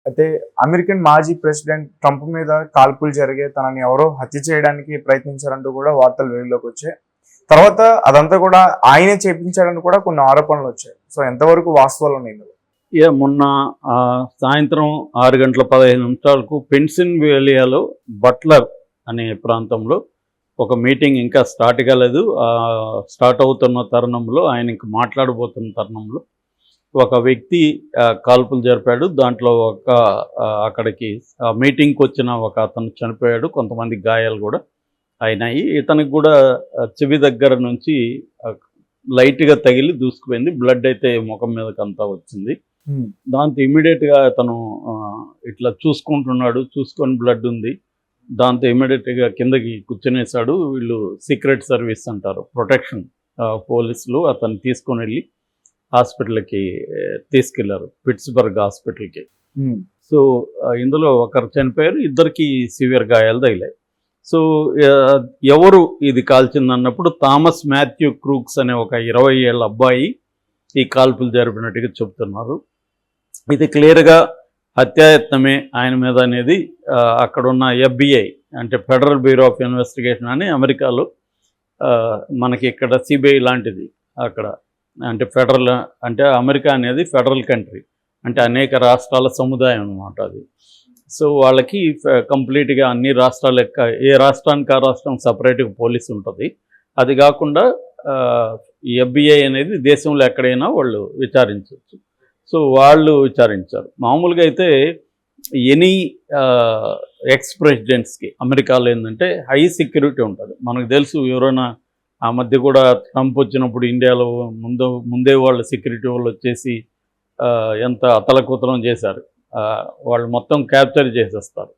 అయితే అమెరికన్ మాజీ president Trump మీద కాల్పులు జరిగే తనని ఎవరో హత్య చేయడానికి ప్రయత్నించారంటూ కూడా వార్తలు వెలుగులోకి వచ్చాయి. తర్వాత అదంతా కూడా ఆయనే చేపించాడని కూడా కొన్ని ఆరోపణలు వచ్చాయి. సో ఎంతవరకు వాస్తవాలు ఉన్నాయి ఇందులో? మొన్న సాయంత్రం 6:15 పెన్సిల్వేనియాలో బట్లర్ అనే ప్రాంతంలో ఒక మీటింగ్ ఇంకా స్టార్ట్ కాలేదు. స్టార్ట్ అవుతున్న తరుణంలో, ఆయన ఇంక మాట్లాడబోతున్న తరుణంలో ఒక వ్యక్తి కాల్పులు జరిపాడు. దాంట్లో అక్కడికి మీటింగ్కి వచ్చిన ఒక అతను చనిపోయాడు. కొంతమంది గాయాలు కూడా అయినాయి. ఇతనికి కూడా చెవి దగ్గర నుంచి లైట్గా తగిలి దూసుకుపోయింది. బ్లడ్ అయితే ముఖం మీదకి అంతా వచ్చింది. దాంతో ఇమీడియట్గా అతను ఇట్లా చూసుకొని బ్లడ్ ఉంది. దాంతో ఇమీడియట్గా కిందకి కూర్చునేసాడు. వీళ్ళు సీక్రెట్ సర్వీస్ అంటారు, ప్రొటెక్షన్ పోలీసులు అతను తీసుకొని వెళ్ళి హాస్పిటల్కి తీసుకెళ్లారు, పిట్స్బర్గ్ హాస్పిటల్కి. సో ఇందులో ఒకరు చనిపోయారు, ఇద్దరికి సివియర్ గాయాలు తగిలాయి. సో ఎవరు ఇది కాల్చిందన్నప్పుడు థామస్ మాథ్యూ క్రూక్స్ అనే ఒక 20 ఏళ్ళ అబ్బాయి ఈ కాల్పులు జరిపినట్టుగా చెబుతున్నారు. ఇది క్లియర్గా హత్యాయత్నమే ఆయన మీద అనేది అక్కడున్న FBI అంటే ఫెడరల్ బ్యూరో ఆఫ్ ఇన్వెస్టిగేషన్ అని అమెరికాలో, మనకి ఇక్కడ CBI లాంటిది అక్కడ. అంటే ఫెడరల్ అంటే అమెరికా అనేది ఫెడరల్ కంట్రీ, అంటే అనేక రాష్ట్రాల సముదాయం అన్నమాట అది. సో వాళ్ళకి కంప్లీట్గా అన్ని రాష్ట్రాల ఏ రాష్ట్రానికి ఆ రాష్ట్రం సపరేట్గా పోలీస్ ఉంటుంది. అది కాకుండా ఈ FBI అనేది దేశంలో ఎక్కడైనా వాళ్ళు విచారించవచ్చు. సో వాళ్ళు విచారించారు. మామూలుగా అయితే ఎనీ ఎక్స్ ప్రెసిడెంట్స్కి అమెరికాలో ఏంటంటే హై సెక్యూరిటీ ఉంటుంది. మనకు తెలుసు, ఎవరైనా ఆ మధ్య కూడా ట్రంప్ వచ్చినప్పుడు ఇండియాలో ముందే వాళ్ళ సెక్యూరిటీ వాళ్ళు వచ్చేసి ఎంత అతలకుతలం చేశారు. వాళ్ళు మొత్తం క్యాప్చర్ చేసేస్తారు.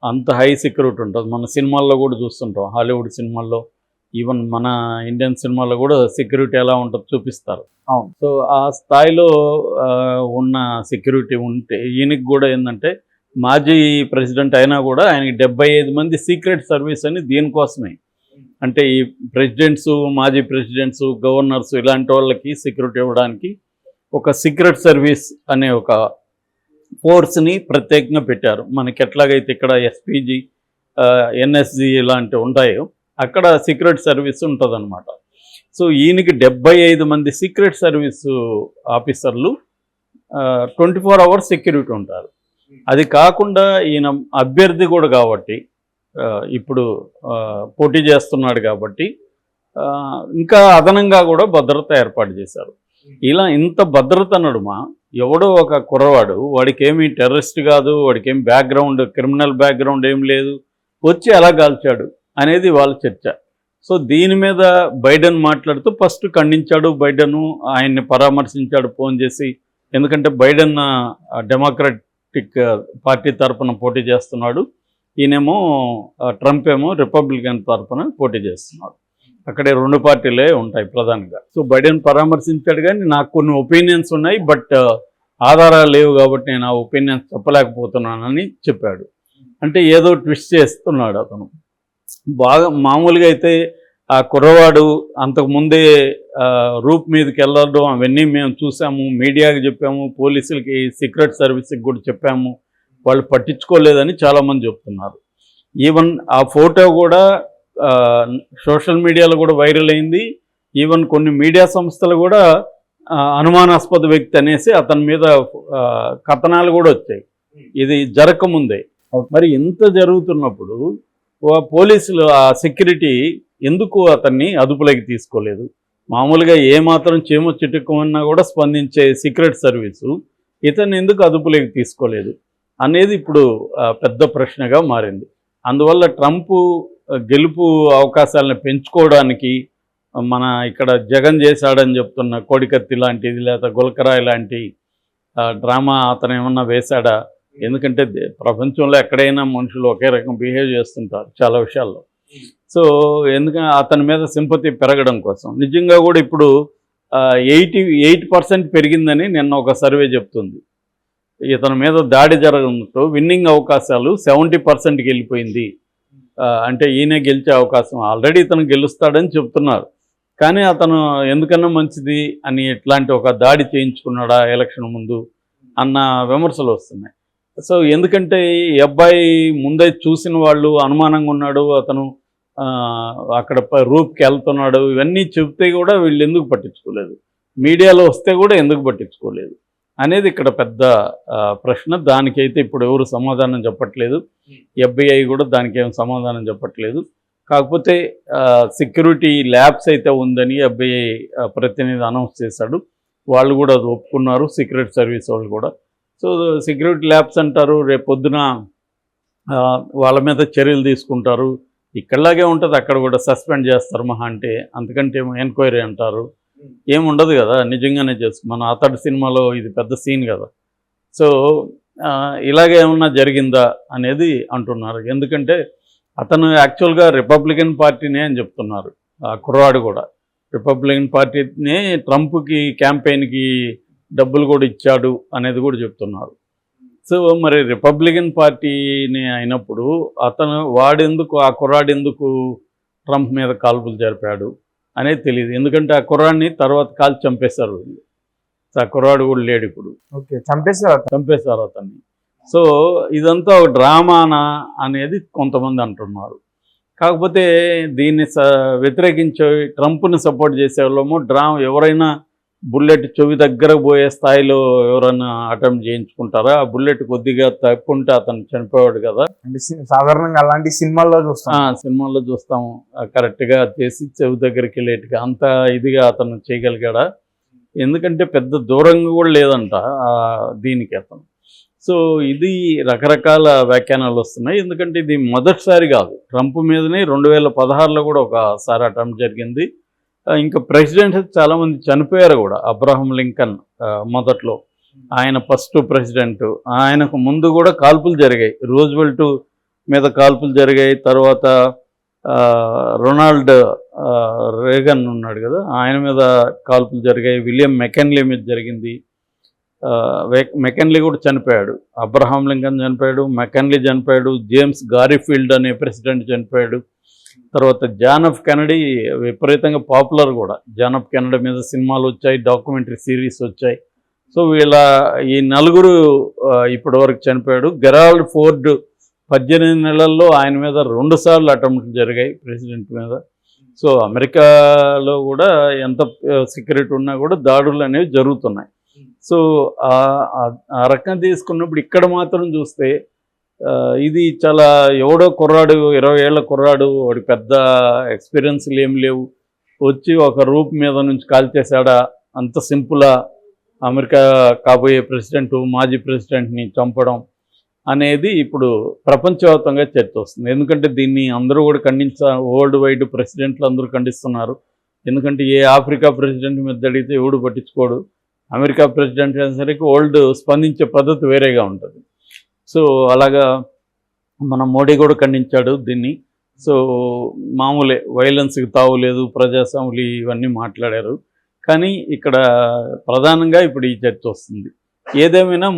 అంత హై సెక్యూరిటీ ఉంటుంది. మన సినిమాల్లో కూడా చూస్తుంటాం, హాలీవుడ్ సినిమాల్లో, ఈవెన్ మన ఇండియన్ సినిమాలో కూడా సెక్యూరిటీ ఎలా ఉంటుందో చూపిస్తారు. సో ఆ స్థాయిలో ఉన్న సెక్యూరిటీ ఉంటే ఈయనకి కూడా ఏంటంటే మాజీ ప్రెసిడెంట్ అయినా కూడా ఆయనకి 75 మంది సీక్రెట్ సర్వీస్ అని దీనికోసమే. అంటే ఈ ప్రెసిడెంట్స్, మాజీ ప్రెసిడెంట్స్, గవర్నర్స్ ఇలాంటి వాళ్ళకి సెక్యూరిటీ ఇవ్వడానికి ఒక సీక్రెట్ సర్వీస్ అనే ఒక ఫోర్స్ని ప్రత్యేకంగా పెట్టారు. మనకి ఎట్లాగైతే ఇక్కడ SPG, NSG ఇలాంటివి ఉంటాయో అక్కడ సీక్రెట్ సర్వీస్ ఉంటుందన్నమాట. సో ఈయనకి 75 మంది సీక్రెట్ సర్వీసు ఆఫీసర్లు 24 hours సెక్యూరిటీ ఉంటారు. అది కాకుండా ఈయన అభ్యర్థి కూడా కాబట్టి, ఇప్పుడు పోటీ చేస్తున్నాడు కాబట్టి ఇంకా అదనంగా కూడా భద్రత ఏర్పాటు చేశారు. ఇలా ఇంత భద్రత నడుమ ఎవడో ఒక కుర్రవాడు, వాడికి ఏమి టెర్రరిస్ట్ కాదు, వాడికి ఏమి బ్యాక్గ్రౌండ్, క్రిమినల్ బ్యాక్గ్రౌండ్ ఏం లేదు, వచ్చి ఎలా కాల్చాడు అనేది వాళ్ళ చర్చ. సో దీని మీద బైడెన్ మాట్లాడుతూ ఫస్ట్ ఖండించాడు. బైడెన్ ఆయన్ని పరామర్శించాడు ఫోన్ చేసి. ఎందుకంటే బైడెన్ డెమోక్రటిక్ పార్టీ తరఫున పోటీ చేస్తున్నాడు, ఈయనేమో ట్రంప్ ఏమో రిపబ్లికన్ తరఫున పోటీ చేస్తున్నాడు. అక్కడే 2 పార్టీలే ఉంటాయి ప్రధానంగా. సో బైడెన్ పరామర్శించాడు, కానీ నాకు కొన్ని ఒపీనియన్స్ ఉన్నాయి, బట్ ఆధారాలు లేవు కాబట్టి నేను ఆ ఒపీనియన్స్ చెప్పలేకపోతున్నానని చెప్పాడు. అంటే ఏదో ట్విస్ట్ చేస్తున్నాడు అతను. బాగా మామూలుగా అయితే ఆ కుర్రవాడు అంతకుముందే రూప్ మీదకి వెళ్ళడం అవన్నీ మేము చూసాము, మీడియాకి చెప్పాము, పోలీసులకి, సీక్రెట్ సర్వీస్కి కూడా చెప్పాము, వాళ్ళు పట్టించుకోలేదని చాలామంది చెప్తున్నారు. ఈవెన్ ఆ ఫోటో కూడా సోషల్ మీడియాలో కూడా వైరల్ అయింది. ఈవెన్ కొన్ని మీడియా సంస్థలు కూడా అనుమానాస్పద వ్యక్తి అనేసి అతని మీద కథనాలు కూడా వచ్చాయి, ఇది జరగకముందే. మరి ఇంత జరుగుతున్నప్పుడు పోలీసులు ఆ సెక్యూరిటీ ఎందుకు అతన్ని అదుపులోకి తీసుకోలేదు? మామూలుగా ఏమాత్రం చీమ చిటుక్కుమన్నా కూడా స్పందించే సీక్రెట్ సర్వీసు ఇతన్ని ఎందుకు అదుపులోకి తీసుకోలేదు అనేది ఇప్పుడు పెద్ద ప్రశ్నగా మారింది. అందువల్ల ట్రంప్ గెలుపు అవకాశాలను పెంచుకోవడానికి మన ఇక్కడ జగన్ చేశాడని చెప్తున్న కోడికత్తి లాంటిది లేదా గులకరాయి లాంటి డ్రామా అతను ఏమన్నా వేశాడా? ఎందుకంటే ప్రపంచంలో ఎక్కడైనా మనుషులు ఒకే రకం బిహేవ్ చేస్తుంటారు చాలా విషయాల్లో. సో ఎందుకంటే అతని మీద సింపతి పెరగడం కోసం నిజంగా కూడా ఇప్పుడు 88% పెరిగిందని నిన్న ఒక సర్వే చెప్తుంది. ఇతని మీద దాడి జరగడంతో విన్నింగ్ అవకాశాలు 70%కి వెళ్ళిపోయింది. అంటే ఈయన గెలిచే అవకాశం, ఆల్రెడీ ఇతను గెలుస్తాడని చెప్తున్నారు, కానీ అతను ఎందుకన్నా మంచిది అని ఇట్లాంటి ఒక దాడి చేయించుకున్నాడా ఎలక్షన్ ముందు అన్న విమర్శలు వస్తున్నాయి. సో ఎందుకంటే ఈ అబ్బాయి ముందే చూసిన వాళ్ళు అనుమానంగా ఉన్నాడు, అతను అక్కడ రూప్కి వెళ్తున్నాడు, ఇవన్నీ చెప్తే కూడా వీళ్ళు ఎందుకు పట్టించుకోలేదు, మీడియాలో వస్తే కూడా ఎందుకు పట్టించుకోలేదు అనేది ఇక్కడ పెద్ద ప్రశ్న. దానికైతే ఇప్పుడు ఎవరు సమాధానం చెప్పట్లేదు, FBI కూడా దానికి ఏం సమాధానం చెప్పట్లేదు. కాకపోతే సెక్యూరిటీ ల్యాబ్స్ అయితే ఉందని FBI ప్రతినిధి అనౌన్స్ చేశాడు, వాళ్ళు కూడా అది ఒప్పుకున్నారు, సీక్రెట్ సర్వీస్ వాళ్ళు కూడా. సో సెక్యూరిటీ ల్యాబ్స్ అంటారు, రేపు పొద్దున వాళ్ళ మీద చర్యలు తీసుకుంటారు, ఇక్కడలాగే ఉంటుంది, అక్కడ కూడా సస్పెండ్ చేస్తారు మహా అంటే, అంతకంటే ఎంక్వైరీ అంటారు, ఏముండదు కదా, నిజంగానే మన అతడి సినిమాలో ఇది పెద్ద సీన్ కదా. సో ఇలాగే ఏమన్నా జరిగిందా అనేది అంటున్నారు. ఎందుకంటే అతను యాక్చువల్గా రిపబ్లికన్ పార్టీనే అని చెప్తున్నారు, ఆ కుర్రాడు కూడా రిపబ్లికన్ పార్టీనే ట్రంప్కి క్యాంపెయిన్కి డబ్బులు కూడా ఇచ్చాడు అనేది కూడా చెప్తున్నారు. సో మరి రిపబ్లికన్ పార్టీని అయినప్పుడు వాడెందుకు, ఆ కుర్రాడు ఎందుకు ట్రంప్ మీద కాల్పులు జరిపాడు అనేది తెలియదు. ఎందుకంటే ఆ కుర్రాడిని తర్వాత కాల్చి చంపేశారు వీళ్ళు. సో ఆ కుర్రాడు కూడా లేడు ఇప్పుడు, చంపేశారు అతన్ని. సో ఇదంతా ఒక డ్రామానా అనేది కొంతమంది అంటున్నారు. కాకపోతే దీన్ని వ్యతిరేకించే ట్రంప్ని సపోర్ట్ చేసే వాళ్ళేమో ఎవరైనా బుల్లెట్ చెవి దగ్గర పోయే స్థాయిలో ఎవరైనా అటెంప్ట్ చేయించుకుంటారా, ఆ బుల్లెట్ కొద్దిగా తప్పుంటే అతను చనిపోయాడు కదా. అంటే సాధారణంగా అలాంటి సినిమాల్లో చూస్తాము, కరెక్ట్గా చేసి చెవి దగ్గరికి వెళ్ళేట్టుగా అంత ఇదిగా అతను చేయగలిగాడా, ఎందుకంటే పెద్ద దూరంగా కూడా లేదంట దీనికి అతను. సో ఇది రకరకాల వ్యాఖ్యానాలు వస్తున్నాయి, ఎందుకంటే ఇది మొదటిసారి కాదు, ట్రంప్ మీదనే 2016లో కూడా ఒకసారి అటెంప్ట్ జరిగింది. ఇంకా ప్రెసిడెంట్స్ చాలామంది చనిపోయారు కూడా. అబ్రహం లింకన్ మొదట్లో, ఆయన ఫస్ట్ ప్రెసిడెంట్, ఆయనకు ముందు కూడా కాల్పులు జరిగాయి, రూజ్వెల్ట్ మీద కాల్పులు జరిగాయి, తర్వాత రొనాల్డ్ రేగన్ ఉన్నాడు కదా, ఆయన మీద కాల్పులు జరిగాయి, విలియం మెకెన్లీ మీద జరిగింది. మెకెన్లీ కూడా చనిపోయాడు, అబ్రహాం లింకన్ చనిపోయాడు, మెకెన్లీ చనిపోయాడు, జేమ్స్ గారిఫీల్డ్ అనే ప్రెసిడెంట్ చనిపోయాడు. తర్వాత జాన్ ఎఫ్ కెనడీ విపరీతంగా పాపులర్ కూడా, జాన్ ఎఫ్ కెనడీ మీద సినిమాలు వచ్చాయి, డాక్యుమెంటరీ సిరీస్ వచ్చాయి. సో ఈ నలుగురు ఇప్పటివరకు చనిపోయాడు. గెరాల్డ్ ఫోర్డ్ 18 నెలల్లో ఆయన మీద 2 సార్లు అటెంప్ట్ జరిగాయి ప్రెసిడెంట్ మీద. సో అమెరికాలో కూడా ఎంత సెక్యూరిటీ ఉన్నా కూడా దాడులు అనేవి జరుగుతున్నాయి. సో ఆ రకంగా తీసుకున్నప్పుడు ఇక్కడ మాత్రం చూస్తే ఇది చాలా ఎవడో కుర్రాడు, 20 ఏళ్ల కుర్రాడు, వాడి పెద్ద ఎక్స్పీరియన్స్లు ఏం లేవు, వచ్చి ఒక రూప్ మీద నుంచి కాల్చేశాడా, అంత సింపులా అమెరికా కాబోయే ప్రెసిడెంట్, మాజీ ప్రెసిడెంట్ని చంపడం అనేది ఇప్పుడు ప్రపంచవ్యాప్తంగా చర్చ వస్తుంది. ఎందుకంటే దీన్ని అందరూ కూడా వరల్డ్ వైడ్ ప్రెసిడెంట్లు అందరూ ఖండిస్తున్నారు. ఎందుకంటే ఏ ఆఫ్రికా ప్రెసిడెంట్ మీద అడిగితే ఎవడు పట్టించుకోడు, అమెరికా ప్రెసిడెంట్ అనేసరికి స్పందించే పద్ధతి వేరేగా ఉంటుంది. సో అలాగా మన మోడీ కూడా ఖండించాడు దీన్ని. సో మామూలే, వైలెన్స్కి తావులేదు, ప్రజాస్వామ్యులు ఇవన్నీ మాట్లాడారు. కానీ ఇక్కడ ప్రధానంగా ఇప్పుడు ఈ చర్చ వస్తుంది. ఏదేమైనా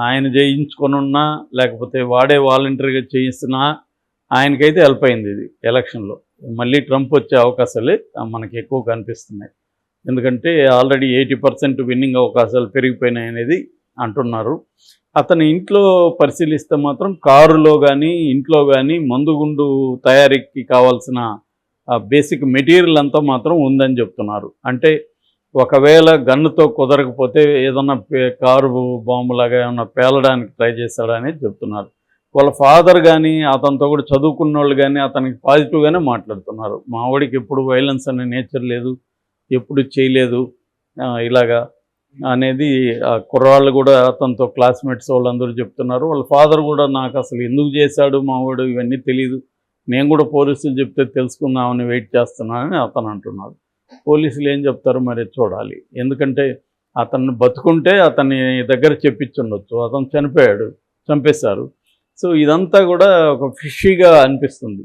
ఆయన చేయించుకొనున్నా లేకపోతే వాడే వాలంటరీగా చేయిస్తున్నా ఆయనకైతే హెల్ప్ అయింది ఇది ఎలక్షన్లో. మళ్ళీ ట్రంప్ వచ్చే అవకాశాలే మనకి ఎక్కువ కనిపిస్తున్నాయి, ఎందుకంటే ఆల్రెడీ 80% విన్నింగ్ అవకాశాలు పెరిగిపోయినాయి అనేది అంటున్నారు. అతని ఇంట్లో పరిశీలిస్తే మాత్రం కారులో కానీ ఇంట్లో కానీ మందుగుండు తయారీకి కావాల్సిన బేసిక్ మెటీరియల్ అంతా మాత్రం ఉందని చెప్తున్నారు. అంటే ఒకవేళ గన్నుతో కుదరకపోతే ఏదన్నా కారు బాంబులాగా ఏమన్నా పేలడానికి ట్రై చేశాడనేది చెప్తున్నారు. వాళ్ళ ఫాదర్ కానీ అతనితో కూడా చదువుకున్న వాళ్ళు కానీ అతనికి పాజిటివ్గానే మాట్లాడుతున్నారు. మా వాడికి ఎప్పుడు వైలెన్స్ అనే నేచర్ లేదు, ఎప్పుడు చేయలేదు ఇలాగా అనేది కుర్రాళ్ళు కూడా అతనితో క్లాస్మేట్స్ వాళ్ళందరూ చెప్తున్నారు. వాళ్ళ ఫాదర్ కూడా నాకు అసలు ఎందుకు చేశాడు మావాడు ఇవన్నీ తెలియదు, నేను కూడా పోలీసులు చెప్తే తెలుసుకుందామని వెయిట్ చేస్తున్నానని అతను అంటున్నాడు. పోలీసులు ఏం చెప్తారు మరి చూడాలి, ఎందుకంటే అతన్ని బతుకుంటే అతని దగ్గర చెప్పించుండొచ్చు, అతను చనిపోయాడు, చంపేశారు. సో ఇదంతా కూడా ఒక ఫిషీగా అనిపిస్తుంది.